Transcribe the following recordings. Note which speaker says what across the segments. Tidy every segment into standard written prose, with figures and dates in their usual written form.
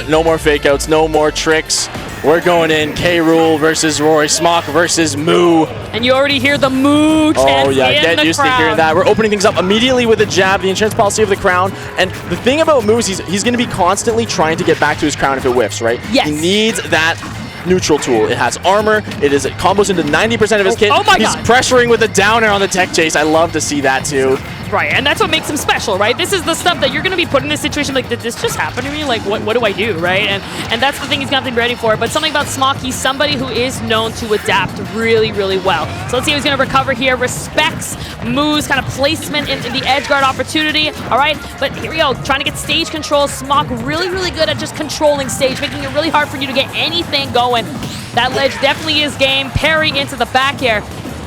Speaker 1: No more fake outs, no more tricks. We're going in Rool versus Roy, Smokk versus Moo.
Speaker 2: And you already hear the Moo chants.
Speaker 1: Oh yeah, get used to hearing that. We're opening things up immediately with a jab, the insurance policy of the crown. And the thing about Moo is he's going to be constantly trying to get back to his crown if it whiffs, right?
Speaker 2: Yes.
Speaker 1: He needs that neutral tool. It has armor. It combos into 90% of his kit.
Speaker 2: Oh my
Speaker 1: He's
Speaker 2: God.
Speaker 1: pressuring with a down air on the tech chase. I love to see that too.
Speaker 2: Right, and that's what makes him special, right? This is the stuff that you're going to be put in a situation like, did this just happen to me? Like, what do I do, right? And that's the thing he's going to have to be ready for. But something about Smokk, he's somebody who is known to adapt really, really well. So let's see how he's going to recover here. Respects Moo's kind of placement in the edge guard opportunity, all right? But here we go, trying to get stage control. Smokk really, really good at just controlling stage, making it really hard for you to get anything going. That ledge definitely is game. Parry into the back air.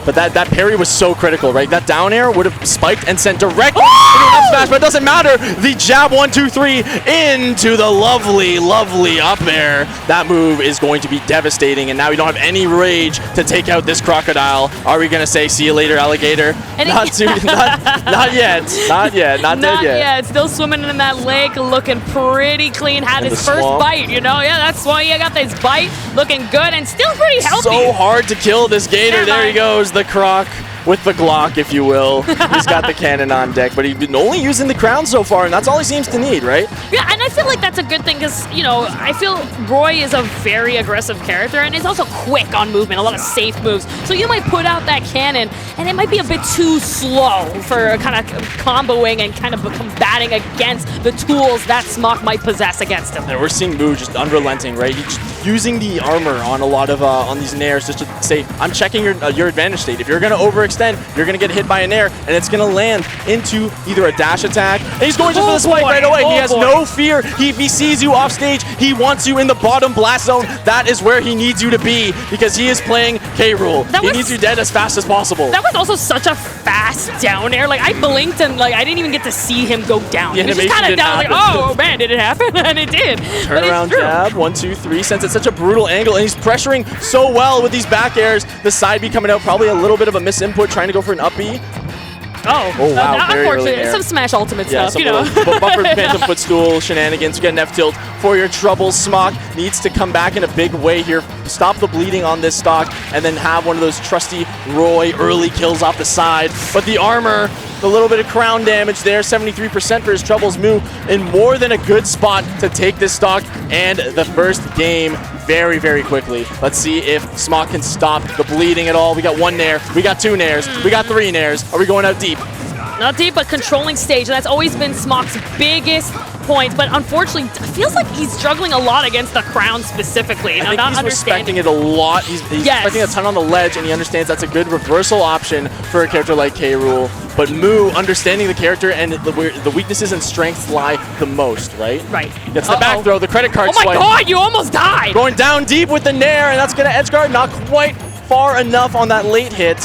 Speaker 1: But that parry was so critical, right? That down air would have spiked and sent directly into an up smash, but it doesn't matter. The jab 1, 2, 3 into the lovely, lovely up air. That move is going to be devastating, and now we don't have any rage to take out this crocodile. Are we going to say, see you later, alligator? Not yet. Not yet. Not dead yet.
Speaker 2: Still swimming in that lake, looking pretty clean. Had his first bite, you know? Yeah, that's why he got this bite. Looking good and still pretty healthy.
Speaker 1: So hard to kill this gator.
Speaker 2: Yeah,
Speaker 1: there he goes. The croc with the Glock, if you will. He's got the cannon on deck, but he's been only using the crown so far, and that's all he seems to need, right?
Speaker 2: Yeah, and I feel like that's a good thing because, you know, I feel Roy is a very aggressive character and is also quick on movement, a lot of safe moves. So you might put out that cannon, and it might be a bit too slow for kind of comboing and kind of combating against the tools that Smokk might possess against him.
Speaker 1: And we're seeing Moo just unrelenting, right? He's just using the armor on a lot of on these nairs just to say, I'm checking your advantage state. If you're going to overextend, you're going to get hit by a nair, and it's going to land into either a dash attack, and he's going just for the spike right away. He has no fear. If he sees you off stage, he wants you in the bottom blast zone. That is where he needs you to be because he is playing Rool. He needs you dead as fast as possible.
Speaker 2: That was also such a fast down air. Like, I blinked and like I didn't even get to see him go down.
Speaker 1: Yeah,
Speaker 2: he was just kind of down, like, oh man, did it happen? And it did.
Speaker 1: Turn around jab, 1, 2, 3, sends it such a brutal angle, and he's pressuring so well with these back airs. The side B coming out, probably a little bit of a misinput, trying to go for an up B.
Speaker 2: Oh wow, unfortunately, some Smash Ultimate stuff, you know.
Speaker 1: Buffered Phantom Footstool shenanigans. You get an F tilt for your troubles. Smokk needs to come back in a big way here, stop the bleeding on this stock, and then have one of those trusty Roy early kills off the side. But the armor, the little bit of crown damage there, 73% for his troubles. Moo in more than a good spot to take this stock and the first game very, very quickly. Let's see if Smokk can stop the bleeding at all. We got 1 nair, we got 2 nairs, we got 3 nairs. Are we going out deep?
Speaker 2: Not deep, but controlling stage. That's always been Smokk's biggest point, but unfortunately, it feels like he's struggling a lot against the crown specifically.
Speaker 1: I think he's respecting it a lot. He's respecting a ton on the ledge, and he understands that's a good reversal option for a character like Rool. But Moo, understanding the character and where the weaknesses and strengths lie the most, right?
Speaker 2: Right.
Speaker 1: Gets the back throw, the credit card
Speaker 2: swipe. Oh my God, you almost died!
Speaker 1: Going down deep with the nair, and that's going to edge guard. Not quite far enough on that late hit.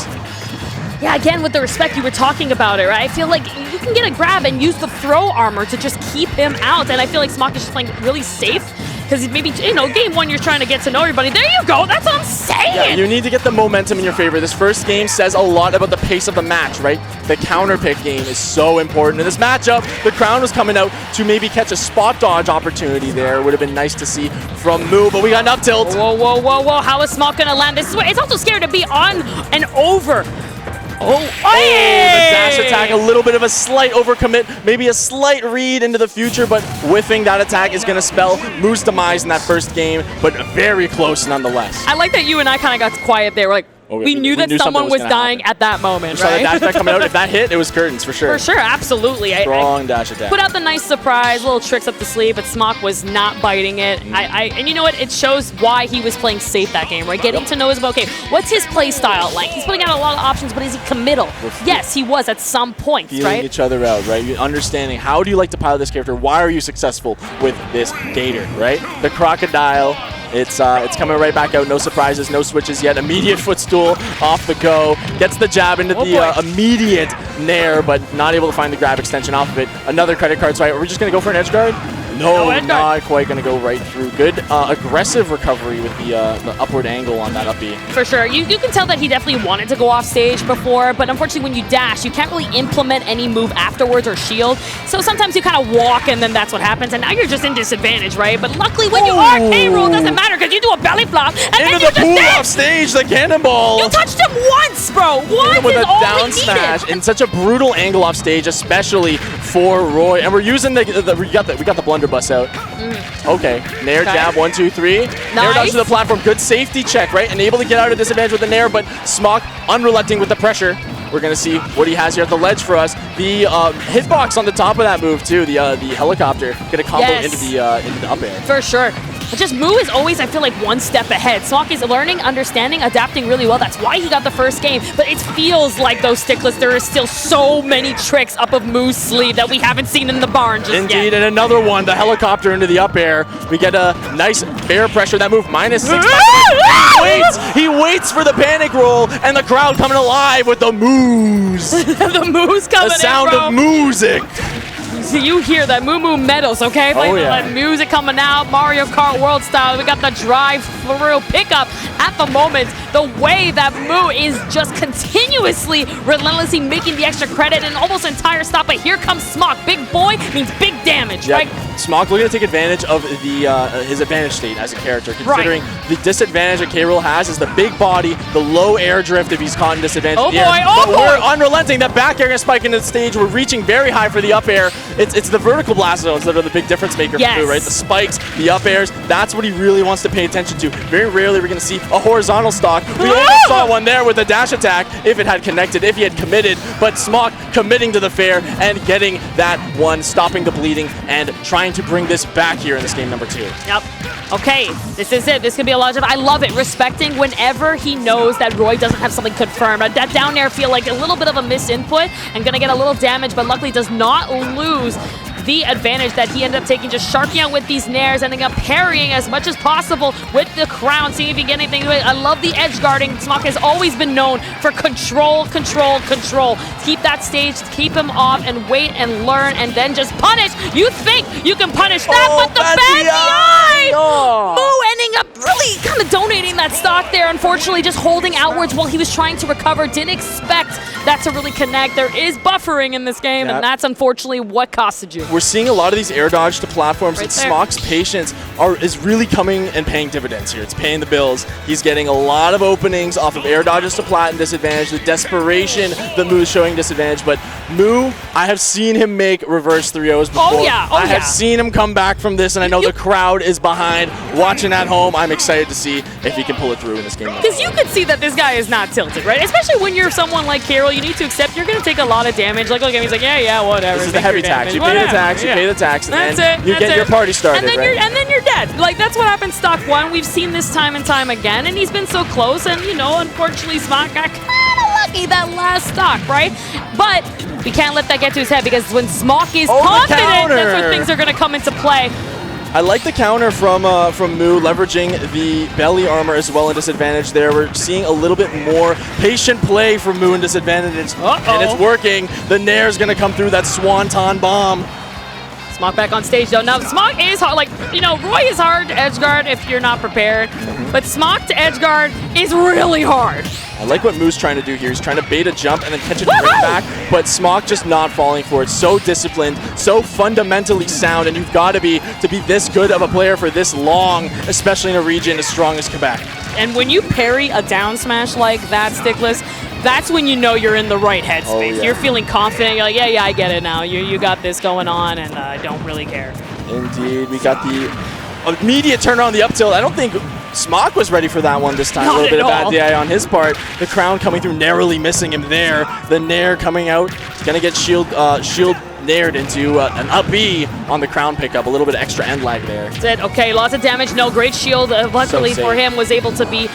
Speaker 2: Yeah, again, with the respect you were talking about it, right? I feel like you can get a grab and use the throw armor to just keep him out, and I feel like Smokk is just playing really safe because maybe, you know, game 1 you're trying to get to know everybody. There you go, that's what I'm saying!
Speaker 1: Yeah, you need to get the momentum in your favor. This first game says a lot about the pace of the match, right? The counter pick game is so important. In this matchup, the crown was coming out to maybe catch a spot dodge opportunity there. It would have been nice to see from Moo, but we got an up tilt.
Speaker 2: Whoa, how is Smokk gonna land this? It's also scared to be on and over.
Speaker 1: The dash attack, a little bit of a slight overcommit, maybe a slight read into the future, but whiffing that attack is going to spell Moo's demise in that first game, but very close nonetheless.
Speaker 2: I like that you and I kind of got quiet there. We're like, we knew that someone was dying at that moment, right?
Speaker 1: So the dash attack coming out, if that hit, it was curtains for sure.
Speaker 2: For sure, absolutely.
Speaker 1: Strong dash attack.
Speaker 2: Put out the nice surprise, little tricks up the sleeve, but Smokk was not biting it. And you know what? It shows why he was playing safe that game, right? Getting to know his, okay, what's his play style like? He's putting out a lot of options, but is he committal? Yes, he was at some points, right?
Speaker 1: Feeling each other out, right? You're understanding how do you like to pilot this character? Why are you successful with this gator, right? The crocodile. It's coming right back out. No surprises, no switches yet. Immediate footstool off the go. Gets the jab into the immediate nair, but not able to find the grab extension off of it. Another credit card swipe. We're just going to go for an edge guard? No,
Speaker 2: edge guard.
Speaker 1: not quite going to go right through. Good aggressive recovery with the upward angle on that up B.
Speaker 2: For sure. You can tell that he definitely wanted to go off stage before, but unfortunately when you dash, you can't really implement any move afterwards or shield. So sometimes you kind of walk and then that's what happens, and now you're just in disadvantage, right? But luckily when you are K-Rool, it doesn't matter because you do a belly flop and
Speaker 1: Into
Speaker 2: then you
Speaker 1: the pool off stage, the cannonball.
Speaker 2: You touched him once, bro. Once
Speaker 1: with
Speaker 2: is
Speaker 1: a
Speaker 2: all
Speaker 1: down
Speaker 2: we
Speaker 1: smash
Speaker 2: needed.
Speaker 1: in such a brutal angle off stage, especially for Roy. And we're using we got the blunderbuss out. Okay, Nair jab, 1, 2, 3. Nair dodge to the platform, good safety check, right? And able to get out of disadvantage with the Nair, but Smokk unrelenting with the pressure. We're gonna see what he has here at the ledge for us. The hitbox on the top of that move too. The helicopter gonna combo into the up air.
Speaker 2: For sure. But just Moo is always, I feel like, one step ahead. Smokk is learning, understanding, adapting really well. That's why he got the first game. But it feels like those sticklets, there is still so many tricks up of Moo's sleeve that we haven't seen in the barn just yet.
Speaker 1: Indeed, and another one, the helicopter into the up air. We get a nice bear pressure. That move, -6. He waits for the panic roll, and the crowd coming alive with the moos.
Speaker 2: The Moo's coming
Speaker 1: The sound of music.
Speaker 2: So you hear that Moo medals, okay?
Speaker 1: Oh, yeah.
Speaker 2: That music coming out, Mario Kart World style. We got the drive-through pickup at the moment. The way that Moo is just continuously, relentlessly making the extra credit and almost entire stop. But here comes Smokk. Big boy means big damage, right?
Speaker 1: Smokk looking to take advantage of his advantage state as a character, considering the disadvantage that K-Rool has is the big body, the low air drift if he's caught in disadvantage.
Speaker 2: Oh boy, oh boy!
Speaker 1: We're unrelenting. That back air gonna spike into the stage. We're reaching very high for the up air. It's the vertical blast zones that are the big difference maker for Moo, right? The spikes, the up airs, that's what he really wants to pay attention to. Very rarely we're going to see a horizontal stock. We almost saw one there with a dash attack if it had connected, if he had committed, but Smokk committing to the fair and getting that one, stopping the bleeding and trying to bring this back here in this game number 2.
Speaker 2: Yep. Okay, this is it. This could be a lot of. I love it. Respecting whenever he knows that Roy doesn't have something confirmed. That down air feel like a little bit of a misinput and gonna get a little damage, but luckily does not lose the advantage that he ended up taking, just sharking out with these nairs, ending up parrying as much as possible with the crown, seeing if he can get anything. I love the edge guarding. Smokk has always been known for control. Keep that stage, keep him off, and wait and learn, and then just punish. You think you can punish that, but the bad DI! Moo ending up really kind of donating that stock there, unfortunately, just holding outwards while he was trying to recover. Didn't expect that to really connect. There is buffering in this game, and that's unfortunately what costed you.
Speaker 1: We're seeing a lot of these air dodge to platforms, and Smokk's patience is really coming and paying dividends here. It's paying the bills. He's getting a lot of openings off of air dodges to plat and disadvantage, the desperation that Moo's showing disadvantage, but Moo, I have seen him make reverse 3-0s before. I have seen him come back from this, and I know the crowd is behind, watching at home. I'm excited to see if he can pull it through in this game.
Speaker 2: Because you can see that this guy is not tilted, right? Especially when you're someone like K-Rool, you need to accept you're going to take a lot of damage. Like, look at him, he's like, yeah, whatever.
Speaker 1: This is the heavy tax. You pay the tax, you pay the tax, and then you get your party started,
Speaker 2: and then you're dead. Like, that's what happened stock 1. We've seen this time and time again, and he's been so close, and, you know, unfortunately, Smokk got kind of lucky that last stock, right? But we can't let that get to his head, because when Smokk is confident, that's when things are going to come into play.
Speaker 1: I like the counter from Moo, leveraging the belly armor as well in disadvantage there. We're seeing a little bit more patient play from Moo in disadvantage, and it's working. The Nair's going to come through that Swanton bomb.
Speaker 2: Smokk back on stage though. Now Smokk is hard, like, you know, Roy is hard to edge guard if you're not prepared, but Smokk to edge guard is really hard.
Speaker 1: I like what Moo's trying to do here. He's trying to bait a jump and then catch it right back, but Smokk just not falling for it. So disciplined, so fundamentally sound, and you've got to be this good of a player for this long, especially in a region as strong as Quebec.
Speaker 2: And when you parry a down smash like that, Stickless, that's when you know you're in the right headspace. You're feeling confident. You're like, yeah, I get it now. You got this going on, and I don't really care.
Speaker 1: Indeed. We got the immediate turn on the up tilt. I don't think Smokk was ready for that one this time.
Speaker 2: Not
Speaker 1: a little bit of
Speaker 2: all.
Speaker 1: bad DI on his part. The crown coming through, narrowly missing him there. The Nair coming out. He's going to get shield naired into an up B on the crown pickup. A little bit of extra end lag there.
Speaker 2: That's it. Okay, lots of damage. No, great shield. Luckily for him, was able to be,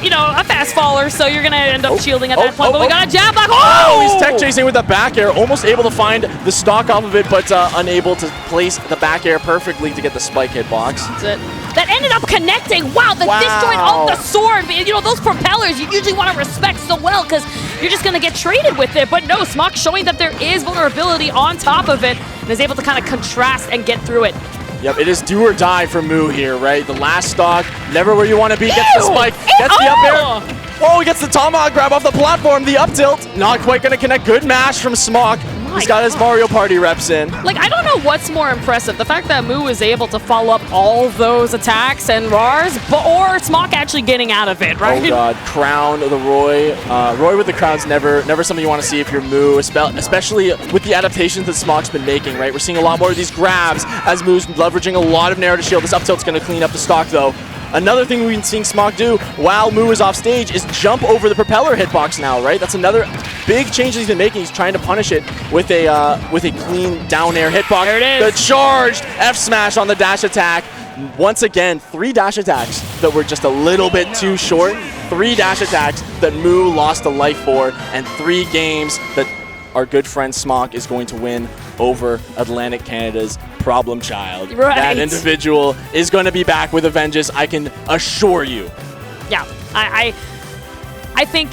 Speaker 2: you know, a fast faller, so you're going to end up shielding at that point. But we got a jab block.
Speaker 1: He's tech chasing with the back air, almost able to find the stock off of it, but unable to place the back air perfectly to get the spike hitbox.
Speaker 2: That's it. That ended up connecting. Wow, the disjoint of the sword. You know, those propellers you usually want to respect so well because you're just going to get traded with it. But no, Smokk showing that there is vulnerability on top of it and is able to kind of contrast and get through it.
Speaker 1: Yep, it is do or die for Moo here, right? The last stock, never where you want to be, gets the spike, gets the up air. Whoa, he gets the tomahawk grab off the platform, the up tilt. Not quite going to connect. Good mash from Smokk. He's got his Mario Party reps in.
Speaker 2: Like, I don't know what's more impressive. The fact that Moo is able to follow up all those attacks and RARs, or Smokk actually getting out of it, right?
Speaker 1: Oh, God. Crown the Roy. Roy with the crown's never something you want to see if you're Moo, especially with the adaptations that Smokk's been making, right? We're seeing a lot more of these grabs as Moo's leveraging a lot of narrative shield. This up tilt's going to clean up the stock, though. Another thing we've been seeing Smokk do while Moo is off stage is jump over the propeller hitbox now, right? That's another big change that he's been making. He's trying to punish it with a clean down air hitbox.
Speaker 2: There it is.
Speaker 1: The charged F smash on the dash attack. Once again, 3 dash attacks that were just a little bit too short. 3 dash attacks that Moo lost a life for, and 3 games that our good friend Smokk is going to win over Atlantic Canada's problem child.
Speaker 2: Right.
Speaker 1: That individual is going to be back with a vengeance, I can assure you.
Speaker 2: Yeah, I think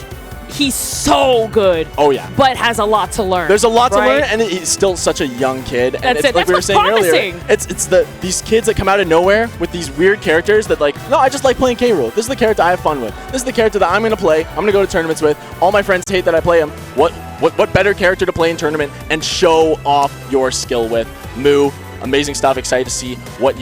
Speaker 2: he's so good.
Speaker 1: Oh, yeah.
Speaker 2: But has a lot to learn.
Speaker 1: There's a lot to
Speaker 2: right?
Speaker 1: learn, and he's still such a young kid. And
Speaker 2: That's
Speaker 1: it's
Speaker 2: it.
Speaker 1: like
Speaker 2: That's
Speaker 1: we were
Speaker 2: what's
Speaker 1: saying
Speaker 2: promising.
Speaker 1: earlier. It's these kids that come out of nowhere with these weird characters that like, no, I just like playing K. Rool. This is the character I have fun with. This is the character that I'm going to play. I'm going to go to tournaments with. All my friends hate that I play him. What better character to play in tournament and show off your skill with? Moo, amazing stuff. Excited to see what you do.